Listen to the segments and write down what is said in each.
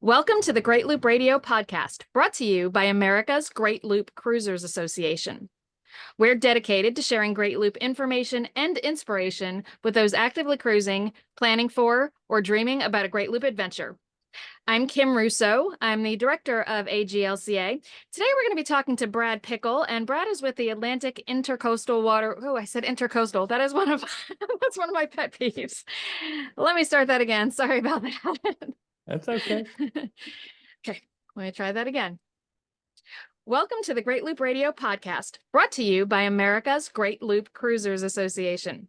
Welcome to the Great Loop Radio podcast, brought to you by America's Great Loop Cruisers Association. We're dedicated to sharing Great Loop information and inspiration with those actively cruising, planning for, or dreaming about a Great Loop adventure. I'm Kim Russo. I'm the director of AGLCA. Today we're going to be talking to Brad Pickel, and Brad is with the Atlantic Intracoastal Water. Oh, I said intercoastal. That is that's one of my pet peeves. Let me start that again. Sorry about that. That's okay. Okay, let me try that again. Welcome to the Great Loop Radio podcast, brought to you by America's Great Loop Cruisers Association.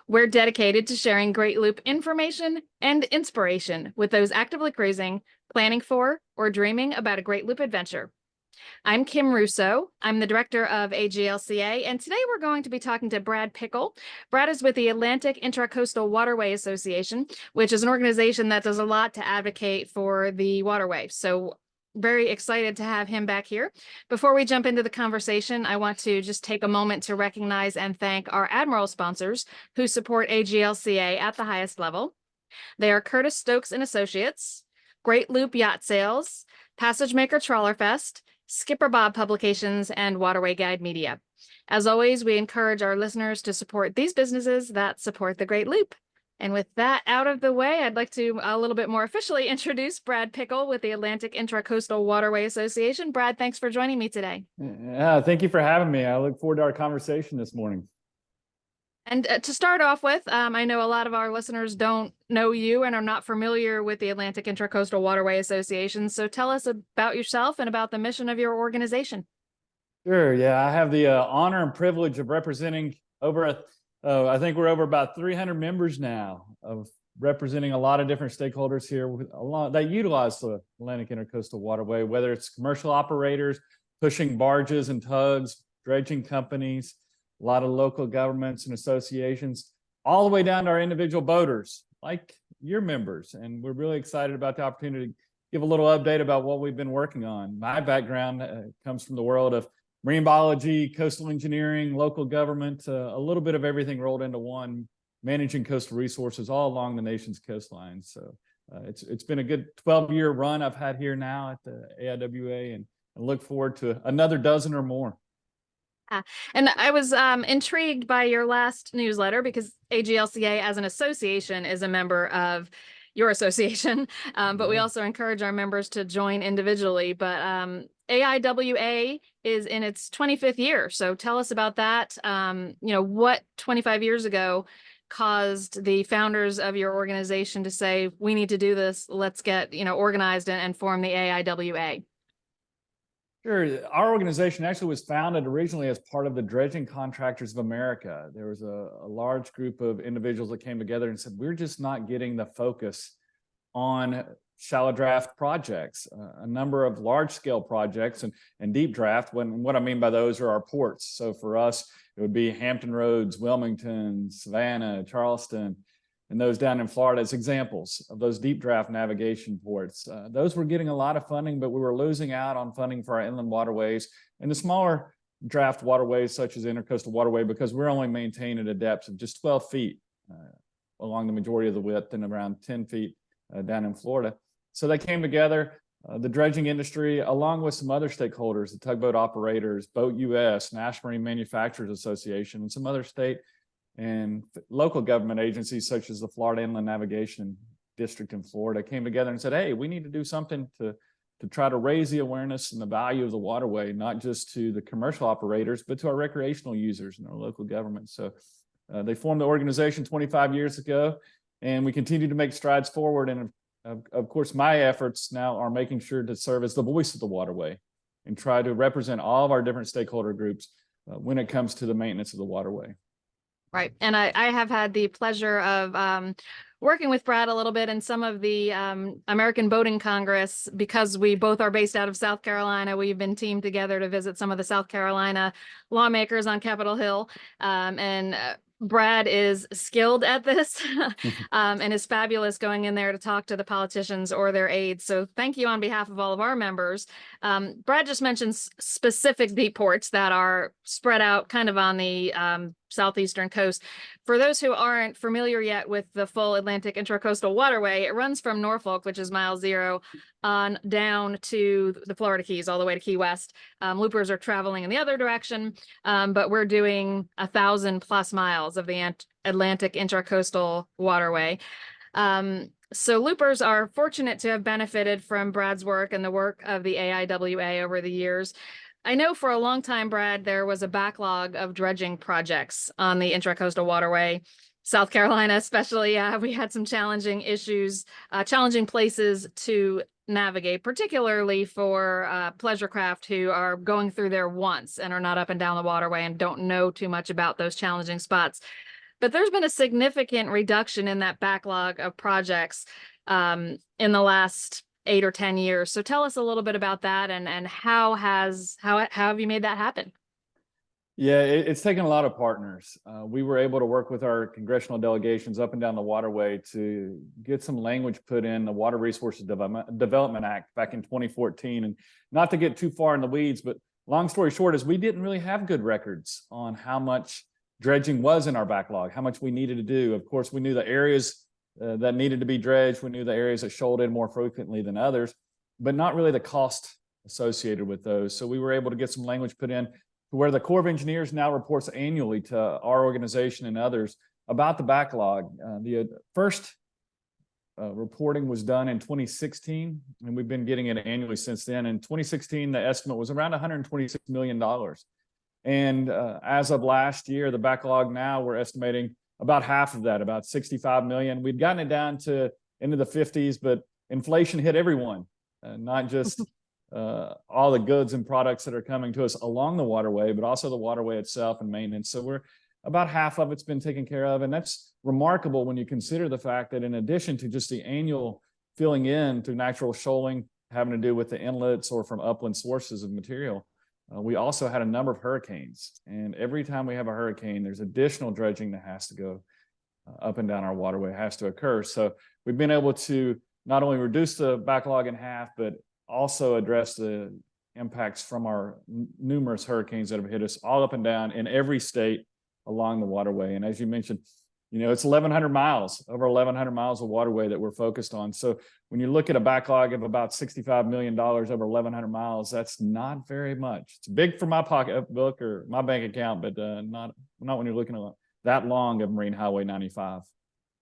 We're dedicated to sharing Great Loop information and inspiration with those actively cruising, planning for, or dreaming about a Great Loop adventure. I'm Kim Russo. I'm the director of AGLCA, and today we're going to be talking to Brad Pickel. Brad is with the Atlantic Intracoastal Waterway Association, which is an organization that does a lot to advocate for the waterway. So very excited to have him back here. Before we jump into the conversation, I want to just take a moment to recognize and thank our Admiral sponsors who support AGLCA at the highest level. They are Curtis Stokes and Associates, Great Loop Yacht Sales, Passage Maker Trawler Fest, Skipper Bob Publications, and Waterway Guide Media. As always, we encourage our listeners to support these businesses that support the Great Loop. And with that out of the way, I'd like to a little bit more officially introduce Brad Pickel with the Atlantic Intracoastal Waterway Association. Brad, thanks for joining me today. Yeah, thank you for having me. I look forward to our conversation this morning. And to start off with, I know a lot of our listeners don't know you and are not familiar with the Atlantic Intracoastal Waterway Association. So tell us about yourself and about the mission of your organization. Sure. Yeah, I have the honor and privilege of representing I think we're over about 300 members now, of representing a lot of different stakeholders here that utilize the Atlantic Intracoastal Waterway, whether it's commercial operators pushing barges and tugs, dredging companies, a lot of local governments and associations, all the way down to our individual boaters, like your members. And we're really excited about the opportunity to give a little update about what we've been working on. My background comes from the world of marine biology, coastal engineering, local government, a little bit of everything rolled into one, managing coastal resources all along the nation's coastline. So it's been a good 12-year run I've had here now at the AIWA, and I look forward to another dozen or more. And I was intrigued by your last newsletter because AGLCA as an association is a member of your association, but we also encourage our members to join individually. But AIWA is in its 25th year. So tell us about that. What 25 years ago caused the founders of your organization to say, we need to do this, let's get organized and form the AIWA? Sure. Our organization actually was founded originally as part of the Dredging Contractors of America. There was a large group of individuals that came together and said, we're just not getting the focus on shallow draft projects, a number of large scale projects and deep draft. What I mean by those are our ports. So for us, it would be Hampton Roads, Wilmington, Savannah, Charleston, and those down in Florida as examples of those deep draft navigation ports. Those were getting a lot of funding, but we were losing out on funding for our inland waterways and the smaller draft waterways such as Intracoastal Waterway, because we're only maintaining a depth of just 12 feet along the majority of the width and around 10 feet down in Florida. So they came together, the dredging industry, along with some other stakeholders, the tugboat operators, Boat US, National Marine Manufacturers Association, and some other state and local government agencies such as the Florida Inland Navigation District in Florida came together and said, hey, we need to do something to try to raise the awareness and the value of the waterway, not just to the commercial operators, but to our recreational users and our local government. So they formed the organization 25 years ago, and we continue to make strides forward. And of course, my efforts now are making sure to serve as the voice of the waterway and try to represent all of our different stakeholder groups when it comes to the maintenance of the waterway. Right. And I have had the pleasure of working with Brad a little bit in some of the American Boating Congress, because we both are based out of South Carolina. We've been teamed together to visit some of the South Carolina lawmakers on Capitol Hill. Brad is skilled at this and is fabulous going in there to talk to the politicians or their aides. So thank you on behalf of all of our members. Brad just mentioned specific deep ports that are spread out kind of on the southeastern coast. For those who aren't familiar yet with the full Atlantic Intracoastal Waterway, it runs from Norfolk, which is mile zero, on down to the Florida Keys, all the way to Key West. Loopers are traveling in the other direction, but we're doing 1,000+ miles of the Atlantic Intracoastal Waterway. So loopers are fortunate to have benefited from Brad's work and the work of the AIWA over the years. I know for a long time, Brad, there was a backlog of dredging projects on the Intracoastal Waterway. South Carolina, especially, we had some challenging issues, challenging places to navigate, particularly for pleasure craft who are going through there once and are not up and down the waterway and don't know too much about those challenging spots. But there's been a significant reduction in that backlog of projects in the last 8 or 10 years. So tell us a little bit about that, and how have you made that happen? Yeah, it's taken a lot of partners. We were able to work with our congressional delegations up and down the waterway to get some language put in the Water Resources Development Act back in 2014. And not to get too far in the weeds, but long story short is we didn't really have good records on how much dredging was in our backlog, how much we needed to do. Of course, we knew the areas that needed to be dredged. We knew the areas that shoaled in more frequently than others, but not really the cost associated with those. So we were able to get some language put in to where the Corps of Engineers now reports annually to our organization and others about the backlog. The first reporting was done in 2016, and we've been getting it annually since then. In 2016, the estimate was around $126 million. And as of last year, the backlog now, we're estimating about half of that, about 65 million. We'd gotten it down to into the 50s, but inflation hit everyone, not just all the goods and products that are coming to us along the waterway, but also the waterway itself and maintenance. So we're about half of it's been taken care of. And that's remarkable when you consider the fact that in addition to just the annual filling in through natural shoaling, having to do with the inlets or from upland sources of material, we also had a number of hurricanes. And every time we have a hurricane, there's additional dredging that has to go up and down our waterway, has to occur. So we've been able to not only reduce the backlog in half, but also address the impacts from our numerous hurricanes that have hit us all up and down in every state along the waterway. And as you mentioned, you know, it's 1,100 miles, over 1,100 miles of waterway that we're focused on. So when you look at a backlog of about $65 million over 1,100 miles, that's not very much. It's big for my pocketbook or my bank account, but not when you're looking at that long of Marine Highway 95.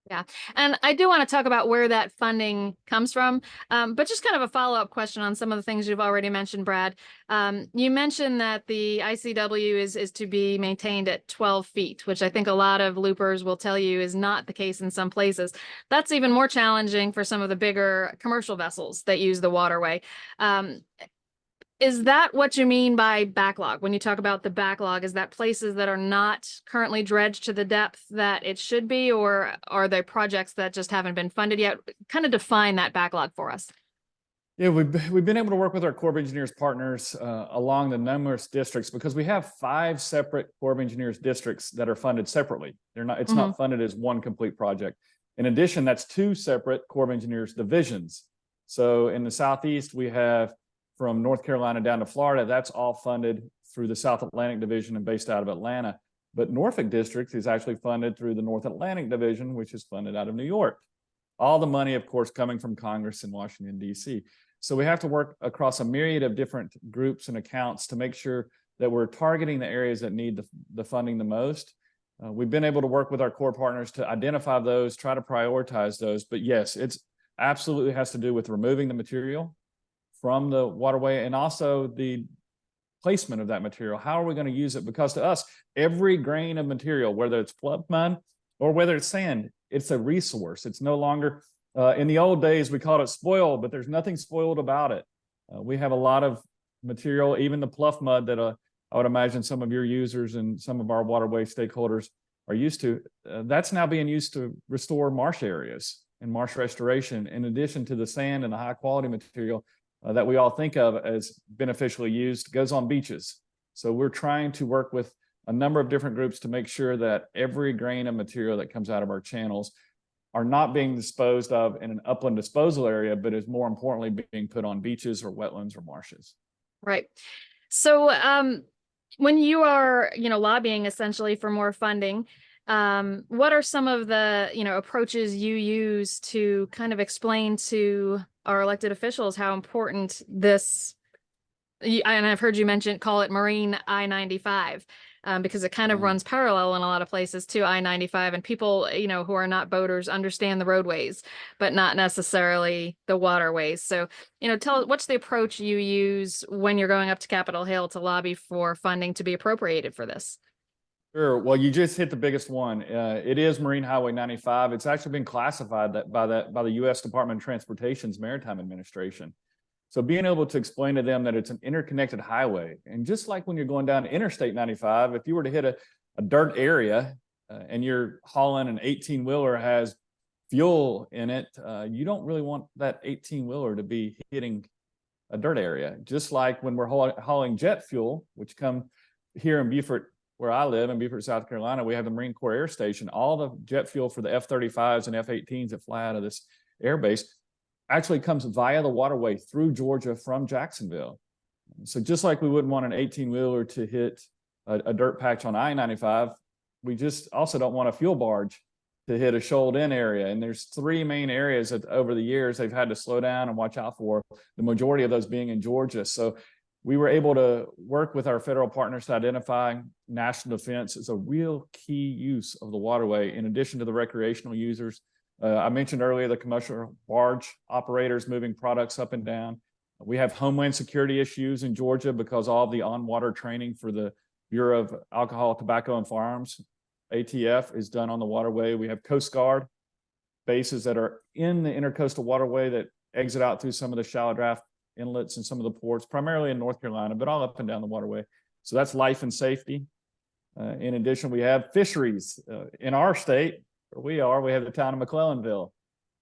Yeah. And I do want to talk about where that funding comes from, but just kind of a follow-up question on some of the things you've already mentioned, Brad. You mentioned that the ICW is to be maintained at 12 feet, which I think a lot of loopers will tell you is not the case in some places. That's even more challenging for some of the bigger commercial vessels that use the waterway. Is that what you mean by backlog? When you talk about the backlog, is that places that are not currently dredged to the depth that it should be, or are they projects that just haven't been funded yet? Kind of define that backlog for us. Yeah, we've been able to work with our Corps of Engineers partners along the numerous districts, because we have 5 separate Corps of Engineers districts that are funded separately. It's not funded as one complete project. In addition, that's 2 separate Corps of Engineers divisions. So in the Southeast, we have from North Carolina down to Florida, that's all funded through the South Atlantic Division and based out of Atlanta. But Norfolk District is actually funded through the North Atlantic Division, which is funded out of New York. All the money, of course, coming from Congress in Washington, D.C. So we have to work across a myriad of different groups and accounts to make sure that we're targeting the areas that need the funding the most. We've been able to work with our core partners to identify those, try to prioritize those. But yes, it's absolutely has to do with removing the material from the waterway and also the placement of that material. How are we going to use it? Because to us, every grain of material, whether it's fluff mud or whether it's sand, it's a resource. It's no longer, in the old days, we called it spoiled, but there's nothing spoiled about it. We have a lot of material, even the pluff mud that I would imagine some of your users and some of our waterway stakeholders are used to. That's now being used to restore marsh areas and marsh restoration, in addition to the sand and the high quality material that we all think of as beneficially used, goes on beaches. So we're trying to work with a number of different groups to make sure that every grain of material that comes out of our channels are not being disposed of in an upland disposal area, but is more importantly being put on beaches or wetlands or marshes. Right. So When you are, lobbying essentially for more funding, what are some of the, approaches you use to kind of explain to our elected officials how important this, and I've heard you call it Marine I-95, because it kind of Yeah. runs parallel in a lot of places to I-95, and people, who are not boaters understand the roadways, but not necessarily the waterways. So, what's the approach you use when you're going up to Capitol Hill to lobby for funding to be appropriated for this? Sure. Well, you just hit the biggest one. It is Marine Highway 95. It's actually been classified by the U.S. Department of Transportation's Maritime Administration. So being able to explain to them that it's an interconnected highway, and just like when you're going down Interstate 95, if you were to hit a dirt area and you're hauling an 18-wheeler has fuel in it, you don't really want that 18-wheeler to be hitting a dirt area. Just like when we're hauling jet fuel, which come here in Beaufort, where I live in Beaufort, South Carolina, we have the Marine Corps Air Station. All the jet fuel for the F-35s and F-18s that fly out of this air base actually comes via the waterway through Georgia from Jacksonville. So just like we wouldn't want an 18-wheeler to hit a dirt patch on I-95, we just also don't want a fuel barge to hit a shoaled in area. And there's three main areas that over the years they've had to slow down and watch out for, the majority of those being in Georgia. So we were able to work with our federal partners to identify national defense as a real key use of the waterway, in addition to the recreational users. I mentioned earlier the commercial barge operators moving products up and down. We have homeland security issues in Georgia because all of the on-water training for the Bureau of Alcohol, Tobacco, and Firearms, ATF, is done on the waterway. We have Coast Guard bases that are in the Intracoastal Waterway that exit out through some of the shallow draft inlets and some of the ports, primarily in North Carolina, but all up and down the waterway. So that's life and safety. In addition, we have fisheries in our state. We have the town of McClellanville.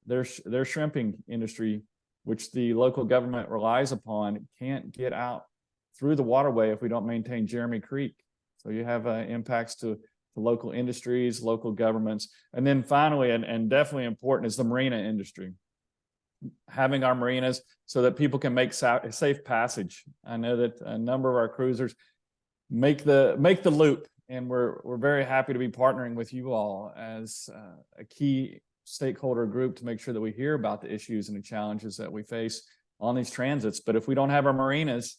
Their shrimping industry, which the local government relies upon, can't get out through the waterway if we don't maintain Jeremy Creek. So you have impacts to local industries, local governments. And then finally, and definitely important, is the marina industry. Having our marinas so that people can make safe passage. I know that a number of our cruisers make the loop, and we're very happy to be partnering with you all as a key stakeholder group to make sure that we hear about the issues and the challenges that we face on these transits. But if we don't have our marinas,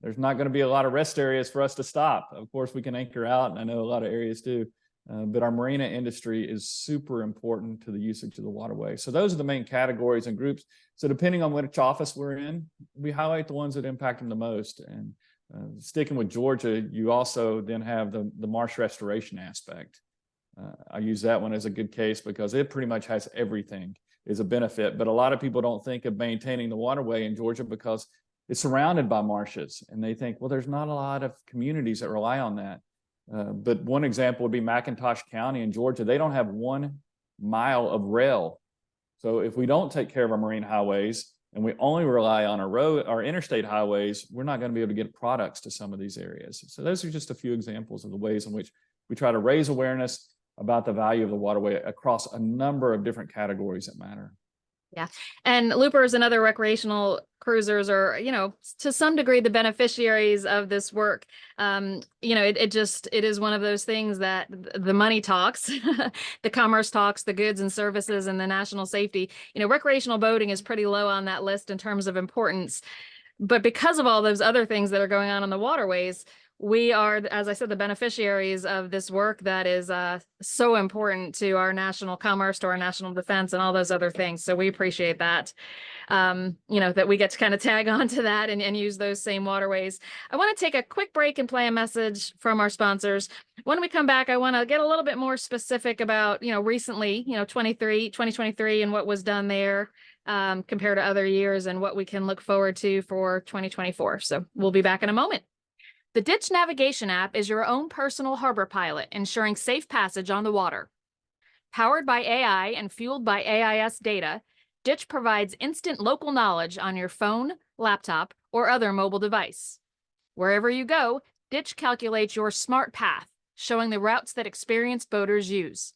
there's not going to be a lot of rest areas for us to stop. Of course, we can anchor out, and I know a lot of areas do. But our marina industry is super important to the usage of the waterway. So those are the main categories and groups. So depending on which office we're in, we highlight the ones that impact them the most. And sticking with Georgia, you also then have the marsh restoration aspect. I use that one as a good case because it pretty much has everything as a benefit. But a lot of people don't think of maintaining the waterway in Georgia because it's surrounded by marshes. And they think, well, there's not a lot of communities that rely on that. But one example would be McIntosh County in Georgia. They don't have 1 mile of rail. So if we don't take care of our marine highways and we only rely on our interstate highways, we're not going to be able to get products to some of these areas. So those are just a few examples of the ways in which we try to raise awareness about the value of the waterway across a number of different categories that matter. Yeah. And loopers and other recreational cruisers are, to some degree, the beneficiaries of this work. It is one of those things that the money talks, the commerce talks, the goods and services, and the national safety. Recreational boating is pretty low on that list in terms of importance. But because of all those other things that are going on the waterways, we are, as I said, the beneficiaries of this work that is so important to our national commerce, to our national defense, and all those other things. So we appreciate that, that we get to kind of tag on to that and use those same waterways. I want to take a quick break and play a message from our sponsors. When we come back, I want to get a little bit more specific about, recently, 2023 and what was done there compared to other years and what we can look forward to for 2024. So we'll be back in a moment. The Ditch Navigation app is your own personal harbor pilot, ensuring safe passage on the water. Powered by AI and fueled by AIS data, Ditch provides instant local knowledge on your phone, laptop, or other mobile device. Wherever you go, Ditch calculates your smart path, showing the routes that experienced boaters use.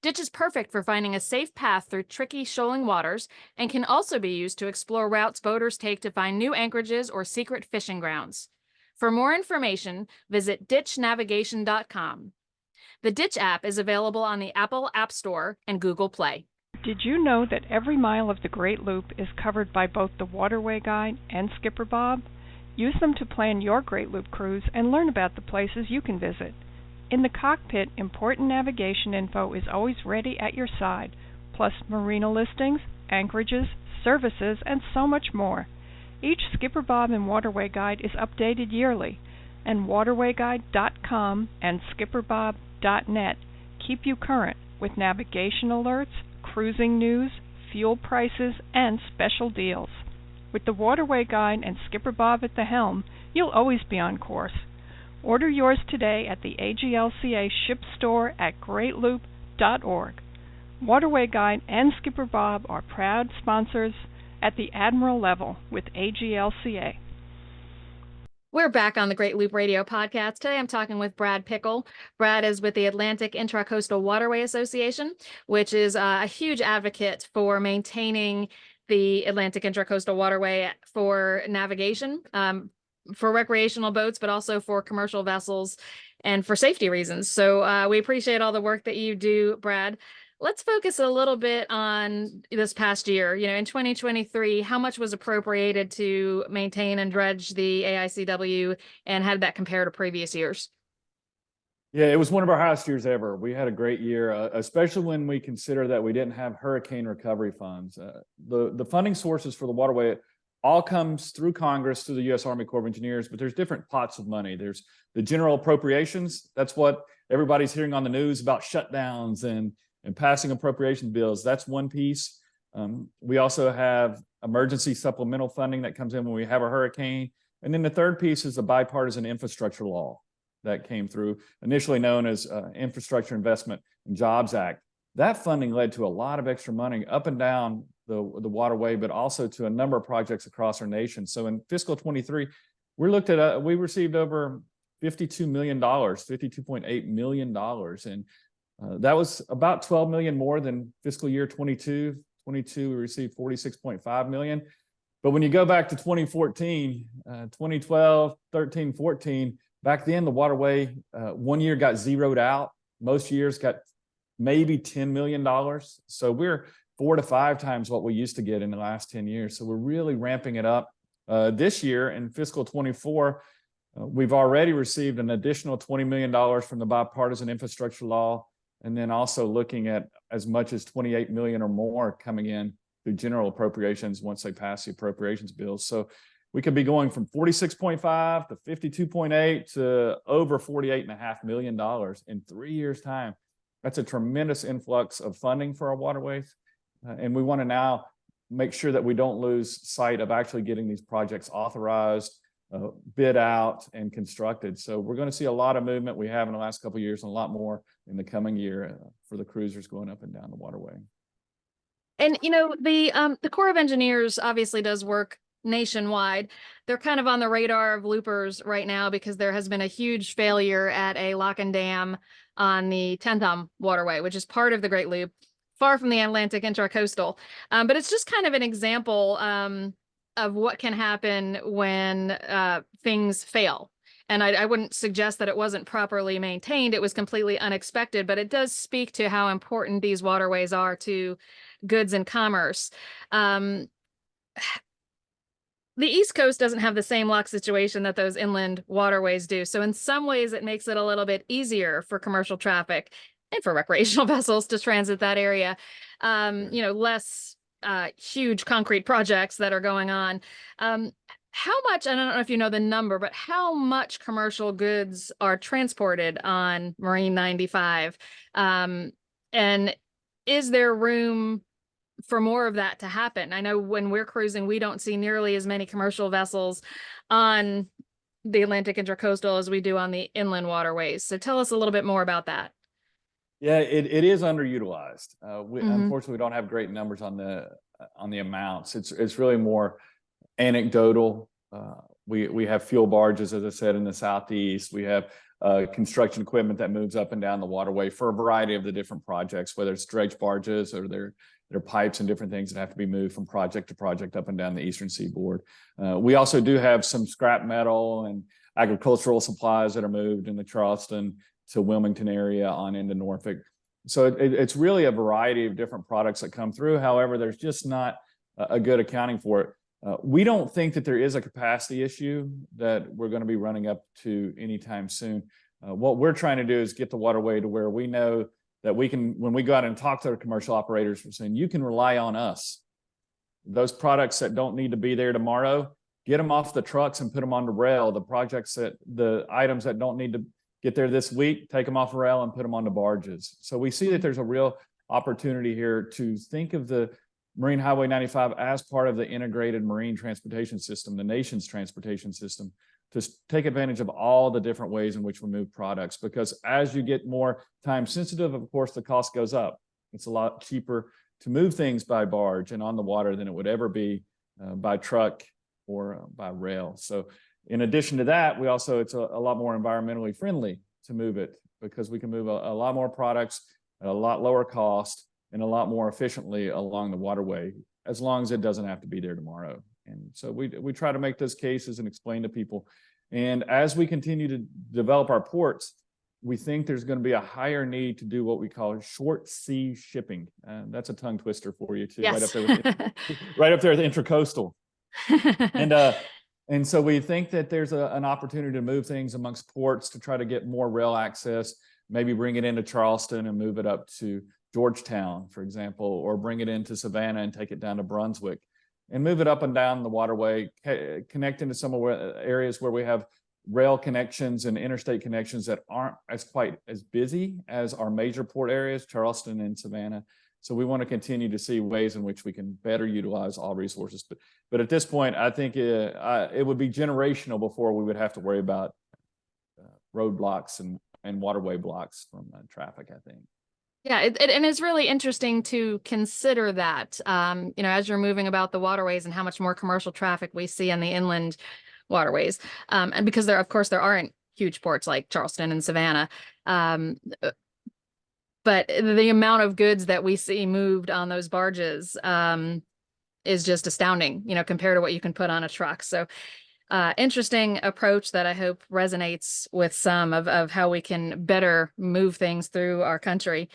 Ditch is perfect for finding a safe path through tricky shoaling waters and can also be used to explore routes boaters take to find new anchorages or secret fishing grounds. For more information, visit ditchnavigation.com. The Ditch app is available on the Apple App Store and Google Play. Did you know that every mile of the Great Loop is covered by both the Waterway Guide and Skipper Bob? Use them to plan your Great Loop cruise and learn about the places you can visit. In the cockpit, important navigation info is always ready at your side, plus marina listings, anchorages, services, and so much more. Each Skipper Bob and Waterway Guide is updated yearly, and waterwayguide.com and skipperbob.net keep you current with navigation alerts, cruising news, fuel prices, and special deals. With the Waterway Guide and Skipper Bob at the helm, you'll always be on course. Order yours today at the AGLCA ship store at greatloop.org. Waterway Guide and Skipper Bob are proud sponsors at the Admiral level with AGLCA. We're back on the Great Loop Radio podcast. Today I'm talking with Brad Pickel. Brad is with the Atlantic Intracoastal Waterway Association, which is a huge advocate for maintaining the Atlantic Intracoastal Waterway for navigation, for recreational boats, but also for commercial vessels and for safety reasons. So we appreciate all the work that you do, Brad. Let's focus a little bit on this past year. You know, in 2023, how much was appropriated to maintain and dredge the AICW, and how did that compare to previous years? Yeah, it was one of our highest years ever. We had a great year, especially when we consider that we didn't have hurricane recovery funds. The funding sources for the waterway all comes through Congress, through the U.S. Army Corps of Engineers, but there's different pots of money. There's the general appropriations. That's what everybody's hearing on the news about shutdowns and passing appropriation bills. That's one piece. We also have emergency supplemental funding that comes in when we have a hurricane. And then the third piece is the bipartisan infrastructure law that came through, initially known as Infrastructure Investment and Jobs Act. That funding led to a lot of extra money up and down the waterway, but also to a number of projects across our nation. So in fiscal 23, we received over $52 million, $52.8 million. And that was about 12 million more than fiscal year 22. 22, we received 46.5 million. But when you go back to 2014, 2012, 13, 14, back then the waterway, one year got zeroed out. Most years got maybe $10 million. So we're 4 to 5 times what we used to get in the last 10 years. So we're really ramping it up. This year in fiscal 24, we've already received an additional $20 million from the bipartisan infrastructure law. And then also looking at as much as 28 million or more coming in through general appropriations once they pass the appropriations bills. So we could be going from 46.5 to 52.8 to over $48.5 million in 3 years' time. That's a tremendous influx of funding for our waterways. And we want to now make sure that we don't lose sight of actually getting these projects authorized, bid out, and constructed. So we're going to see a lot of movement we have in the last couple of years, and a lot more in the coming year for the cruisers going up and down the waterway. And you know, the Corps of Engineers obviously does work nationwide. They're kind of on the radar of loopers right now because there has been a huge failure at a lock and dam on the Tentham Waterway, which is part of the Great Loop, far from the Atlantic Intracoastal. But it's just kind of an example of what can happen when things fail. And I wouldn't suggest that it wasn't properly maintained. It was completely unexpected, but it does speak to how important these waterways are to goods and commerce. The East Coast doesn't have the same lock situation that those inland waterways do. So in some ways, it makes it a little bit easier for commercial traffic and for recreational vessels to transit that area. You know, less huge concrete projects that are going on. How much, I don't know if you know the number, but how much commercial goods are transported on Marine 95? And is there room for more of that to happen? I know when we're cruising, we don't see nearly as many commercial vessels on the Atlantic Intracoastal as we do on the inland waterways. So tell us a little bit more about that. Yeah, it is underutilized. Unfortunately, we don't have great numbers on the amounts. It's really more anecdotal. We have fuel barges, as I said, in the Southeast. We have construction equipment that moves up and down the waterway for a variety of the different projects, whether it's dredge barges or their pipes and different things that have to be moved from project to project up and down the Eastern Seaboard. We also do have some scrap metal, and agricultural supplies that are moved in the Charleston to Wilmington area on into Norfolk. So it's really a variety of different products that come through. However, there's just not a good accounting for it. We don't think that there is a capacity issue that we're going to be running up to anytime soon. What we're trying to do is get the waterway to where we know that we can, when we go out and talk to our commercial operators, we're saying, you can rely on us. Those products that don't need to be there tomorrow, get them off the trucks and put them on the rail. The items that don't need to get there this week, take them off the rail and put them on the barges. So we see that there's a real opportunity here to think of the Marine Highway 95 as part of the integrated marine transportation system, the nation's transportation system, to take advantage of all the different ways in which we move products. Because as you get more time sensitive, of course, the cost goes up. It's a lot cheaper to move things by barge and on the water than it would ever be by truck or by rail. So in addition to that, it's a lot more environmentally friendly to move it, because we can move a lot more products at a lot lower cost and a lot more efficiently along the waterway, as long as it doesn't have to be there tomorrow. And so we try to make those cases and explain to people. And as we continue to develop our ports, we think there's going to be a higher need to do what we call short sea shipping. That's a tongue twister for you too, Yes. right up there with intracoastal. And so we think that there's an opportunity to move things amongst ports to try to get more rail access, maybe bring it into Charleston and move it up to Georgetown, for example, or bring it into Savannah and take it down to Brunswick and move it up and down the waterway, connect into some of the areas where we have rail connections and interstate connections that aren't quite as busy as our major port areas, Charleston and Savannah. So we want to continue to see ways in which we can better utilize all resources. But at this point, I think it would be generational before we would have to worry about roadblocks and waterway blocks from traffic, I think. Yeah, and it's really interesting to consider that, as you're moving about the waterways and how much more commercial traffic we see on the inland waterways. And because of course, there aren't huge ports like Charleston and Savannah. But the amount of goods that we see moved on those barges is just astounding, compared to what you can put on a truck. So interesting approach that I hope resonates with some of how we can better move things through our country.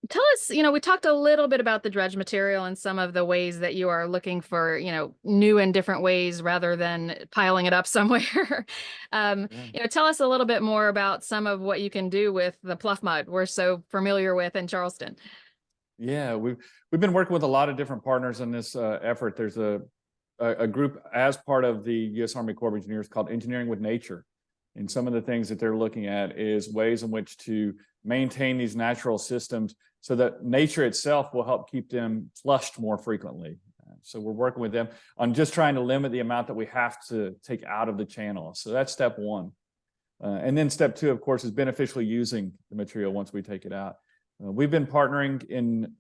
Tell us, we talked a little bit about the dredge material and some of the ways that you are looking for, new and different ways rather than piling it up somewhere. Tell us a little bit more about some of what you can do with the pluff mud we're so familiar with in Charleston. Yeah, we've been working with a lot of different partners in this effort. There's a group as part of the U.S. Army Corps of Engineers called Engineering with Nature. And some of the things that they're looking at is ways in which to maintain these natural systems so that nature itself will help keep them flushed more frequently. So we're working with them on just trying to limit the amount that we have to take out of the channel. So that's step one. And then step two, of course, is beneficially using the material once we take it out. We've been partnering in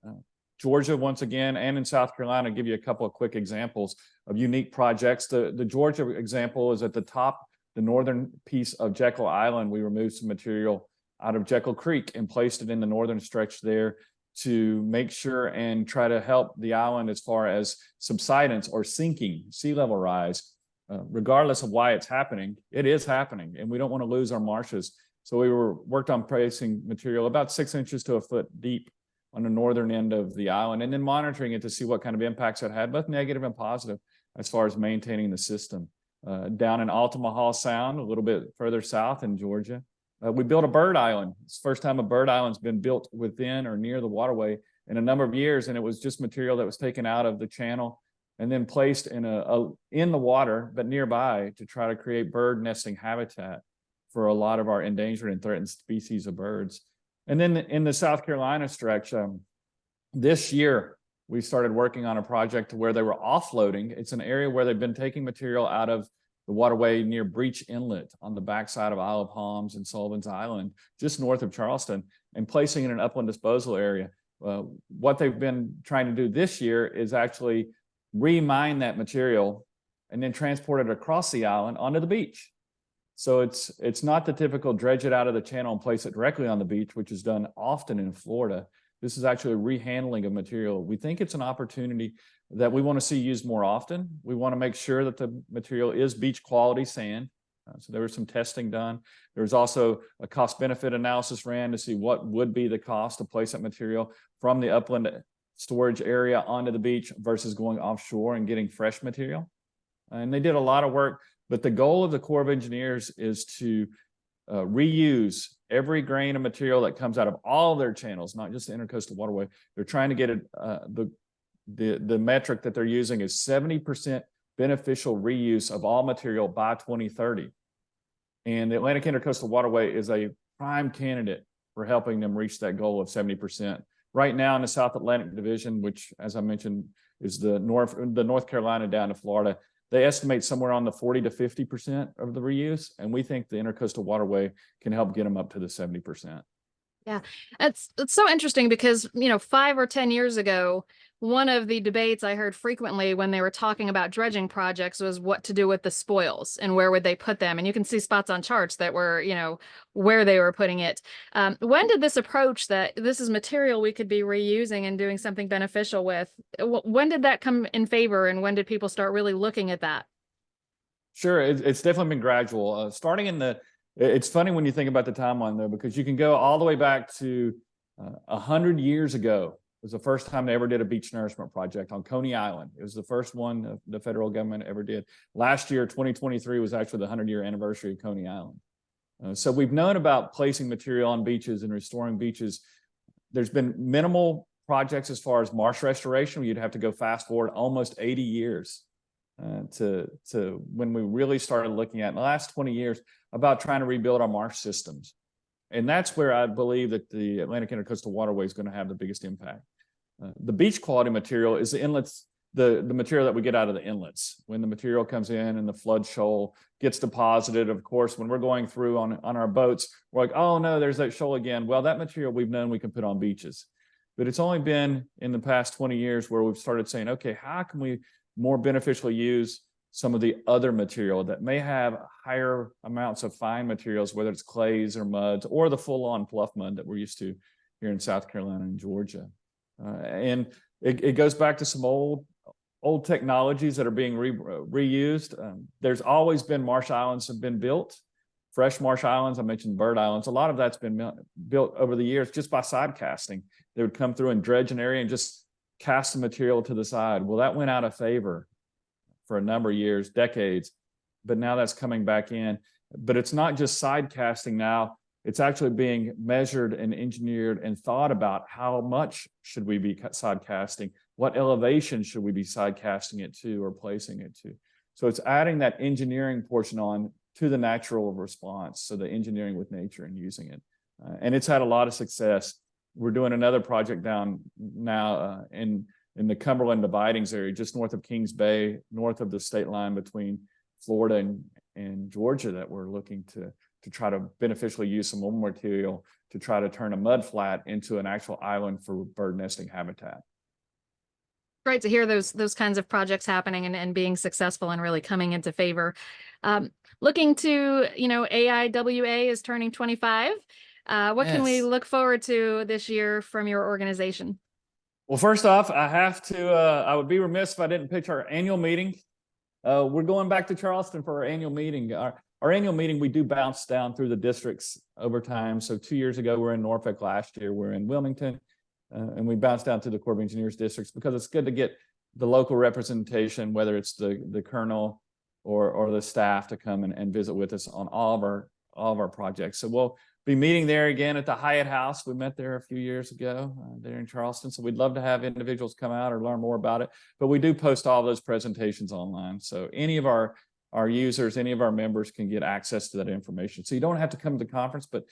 Georgia once again and in South Carolina. I'll give you a couple of quick examples of unique projects. The Georgia example is at the top, the northern piece of Jekyll Island. We removed some material out of Jekyll Creek and placed it in the northern stretch there to make sure and try to help the island as far as subsidence or sinking, sea level rise. Regardless of why it's happening, it is happening, and we don't want to lose our marshes. So we worked on placing material about 6 inches to a foot deep on the northern end of the island, and then monitoring it to see what kind of impacts it had, both negative and positive, as far as maintaining the system. Down in Altamaha Sound, a little bit further south in Georgia, we built a bird island. It's the first time a bird island's been built within or near the waterway in a number of years, and it was just material that was taken out of the channel and then placed in the water, but nearby, to try to create bird nesting habitat for a lot of our endangered and threatened species of birds. And then in the South Carolina stretch, this year, we started working on a project where they were offloading. It's an area where they've been taking material out of the waterway near Breach Inlet on the backside of Isle of Palms and Sullivan's Island, just north of Charleston, and placing it in an upland disposal area. What they've been trying to do this year is actually remine that material and then transport it across the island onto the beach. So it's not the typical dredge it out of the channel and place it directly on the beach, which is done often in Florida. This is actually a rehandling of material. We think it's an opportunity that we want to see used more often. We want to make sure that the material is beach quality sand. So there was some testing done. There was also a cost benefit analysis ran to see what would be the cost to place that material from the upland storage area onto the beach versus going offshore and getting fresh material. And they did a lot of work, but the goal of the Corps of Engineers is to reuse every grain of material that comes out of all their channels, not just the Intracoastal Waterway. They're trying to get it, the metric that they're using is 70% beneficial reuse of all material by 2030. And the Atlantic Intracoastal Waterway is a prime candidate for helping them reach that goal of 70%. Right now in the South Atlantic Division, which, as I mentioned, is the North Carolina down to Florida, they estimate somewhere on the 40 to 50% of the reuse. And we think the Intracoastal Waterway can help get them up to the 70%. Yeah, it's so interesting because, 5 or 10 years ago, one of the debates I heard frequently when they were talking about dredging projects was what to do with the spoils and where would they put them. And you can see spots on charts that were, where they were putting it. When did this approach that this is material we could be reusing and doing something beneficial with? When did that come in favor, and when did people start really looking at that? Sure, it's definitely been gradual. Starting in it's funny when you think about the timeline though, because you can go all the way back to 100 years ago. It was the first time they ever did a beach nourishment project on Coney Island. It was the first one the federal government ever did. Last year, 2023, was actually the 100-year anniversary of Coney Island. So we've known about placing material on beaches and restoring beaches. There's been minimal projects as far as marsh restoration. You'd have to go fast forward almost 80 years to when we really started looking at, in the last 20 years, about trying to rebuild our marsh systems. And that's where I believe that the Atlantic Intracoastal Waterway is going to have the biggest impact. The beach quality material is the inlets, the material that we get out of the inlets. When the material comes in and the flood shoal gets deposited, of course, when we're going through on our boats, we're like, oh no, there's that shoal again. Well, that material we've known we can put on beaches. But it's only been in the past 20 years where we've started saying, okay, how can we more beneficially use some of the other material that may have higher amounts of fine materials, whether it's clays or muds or the full-on fluff mud that we're used to here in South Carolina and Georgia. And it goes back to some old technologies that are being reused. There's always been marsh islands have been built, fresh marsh islands. I mentioned bird islands. A lot of that's been built over the years just by side casting. They would come through and dredge an area and just cast the material to the side. Well, that went out of favor for a number of years, decades, but now that's coming back in. But it's not just side casting now. It's actually being measured and engineered and thought about how much should we be side casting, what elevation should we be side casting it to or placing it to. So it's adding that engineering portion on to the natural response. So the engineering with nature and using it. And it's had a lot of success. We're doing another project down now in the Cumberland Dividings area, just north of Kings Bay, north of the state line between Florida and Georgia, that we're looking to try to beneficially use some more material to try to turn a mud flat into an actual island for bird nesting habitat. Great to hear those kinds of projects happening and being successful and really coming into favor. Looking to, AIWA is turning 25. What can we look forward to this year from your organization? Well, first off, I would be remiss if I didn't pitch our annual meeting. We're going back to Charleston for our annual meeting. Our annual meeting, we do bounce down through the districts over time. So 2 years ago, we're in Norfolk. Last year, we're in Wilmington. And we bounce down to the Corps of Engineers districts because it's good to get the local representation, whether it's the colonel or the staff, to come and visit with us on all of our projects. So we'll be meeting there again at the Hyatt House. We met there a few years ago there in Charleston. So we'd love to have individuals come out or learn more about it. But we do post all those presentations online. So any of our users, any of our members can get access to that information. So you don't have to come to the conference, but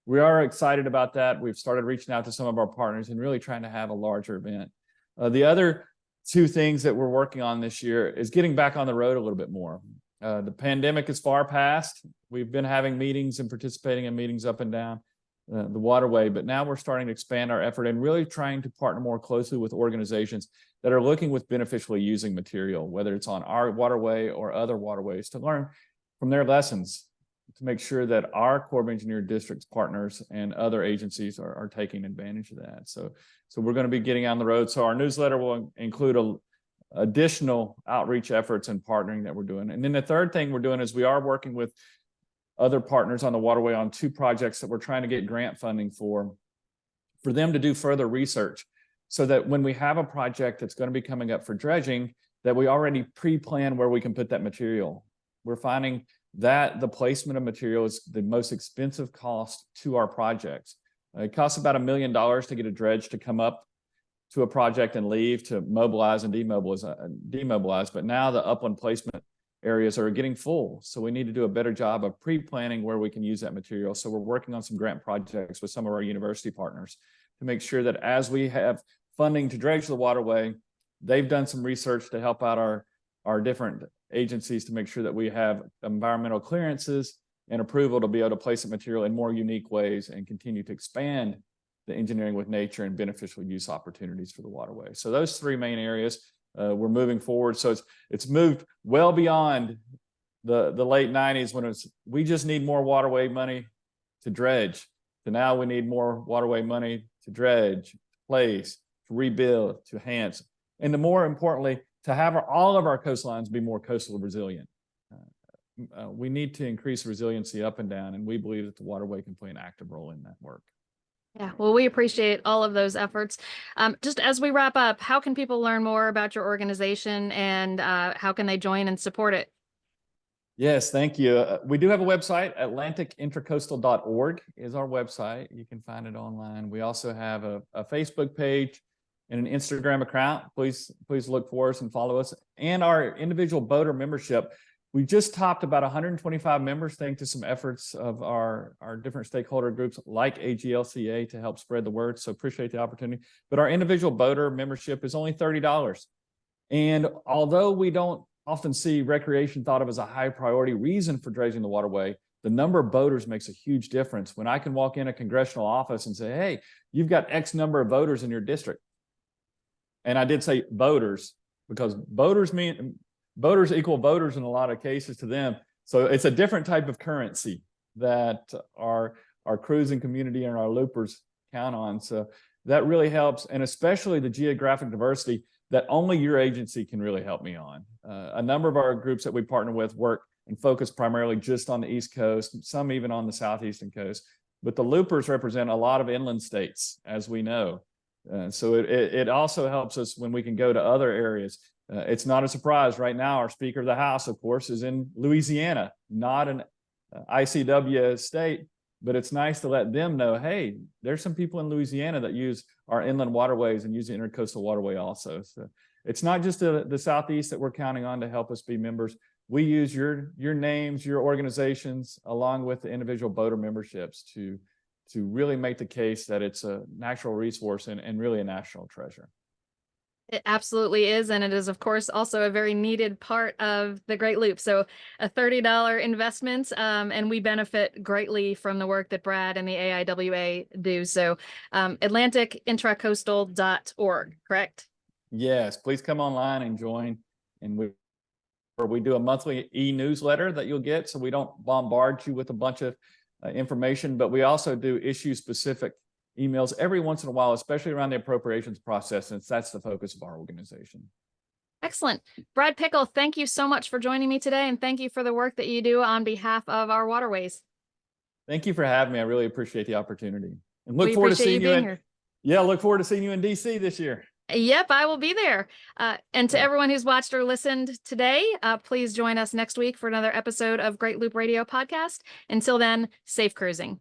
we are excited about that. We've started reaching out to some of our partners and really trying to have a larger event. The other two things that we're working on this year is getting back on the road a little bit more. The pandemic is far past. We've been having meetings and participating in meetings up and down the waterway, but now we're starting to expand our effort and really trying to partner more closely with organizations that are looking with beneficially using material, whether it's on our waterway or other waterways, to learn from their lessons. to make sure that our Corps of Engineer districts partners and other agencies are taking advantage of that. So we're going to be getting on the road. So our newsletter will include additional outreach efforts and partnering that we're doing. And then the third thing we're doing is we are working with other partners on the waterway on 2 projects that we're trying to get grant funding for them to do further research, so that when we have a project that's going to be coming up for dredging, that we already pre-plan where we can put that material. We're finding that the placement of material is the most expensive cost to our projects. It costs about $1 million to get a dredge to come up to a project and leave, to mobilize and demobilize. But now the upland placement areas are getting full. So we need to do a better job of pre-planning where we can use that material. So we're working on some grant projects with some of our university partners to make sure that as we have funding to dredge the waterway, they've done some research to help out our different agencies to make sure that we have environmental clearances and approval to be able to place the material in more unique ways and continue to expand the engineering with nature and beneficial use opportunities for the waterway. So those 3 main areas, we're moving forward. So it's moved well beyond the late 90s when we just need more waterway money to dredge, to now we need more waterway money to dredge, to place, to rebuild, to enhance, and to more importantly, to have all of our coastlines be more coastal resilient. We need to increase resiliency up and down, and we believe that the waterway can play an active role in that work. Yeah, well, we appreciate all of those efforts. Just as we wrap up, how can people learn more about your organization, and how can they join and support it? Yes, thank you. We do have a website, atlanticintracoastal.org is our website. You can find it online. We also have a Facebook page and an Instagram account. Please look for us and follow us. And our individual boater membership, we just topped about 125 members thanks to some efforts of our different stakeholder groups like AGLCA to help spread the word. So appreciate the opportunity. But our individual boater membership is only $30. And although we don't often see recreation thought of as a high priority reason for dredging the waterway, the number of boaters makes a huge difference. When I can walk in a congressional office and say, hey, you've got X number of boaters in your district. And I did say boaters because boaters equal voters in a lot of cases to them. So it's a different type of currency that our cruising community and our loopers count on. So that really helps. And especially the geographic diversity that only your agency can really help me on. A number of our groups that we partner with work and focus primarily just on the East Coast, some even on the Southeastern coast. But the loopers represent a lot of inland states, as we know. So it also helps us when we can go to other areas. It's not a surprise. Right now, our Speaker of the House, of course, is in Louisiana, not an ICW state, but it's nice to let them know, hey, there's some people in Louisiana that use our inland waterways and use the Intracoastal Waterway also. So it's not just the Southeast that we're counting on to help us be members. We use your names, your organizations, along with the individual boater memberships to really make the case that it's a natural resource and really a national treasure. It absolutely is. And it is, of course, also a very needed part of the Great Loop. So a $30 investment, and we benefit greatly from the work that Brad and the AIWA do. So atlanticintracoastal.org, correct? Yes, please come online and join. And we do a monthly e-newsletter that you'll get, so we don't bombard you with a bunch of information, but we also do issue-specific emails every once in a while, especially around the appropriations process, since that's the focus of our organization. Excellent. Brad Pickel, thank you so much for joining me today, and thank you for the work that you do on behalf of our waterways. Thank you for having me. I really appreciate the opportunity. And look forward to seeing you in, look forward to seeing you in DC this year. Yep, I will be there. And to everyone who's watched or listened today, please join us next week for another episode of Great Loop Radio Podcast. Until then, safe cruising.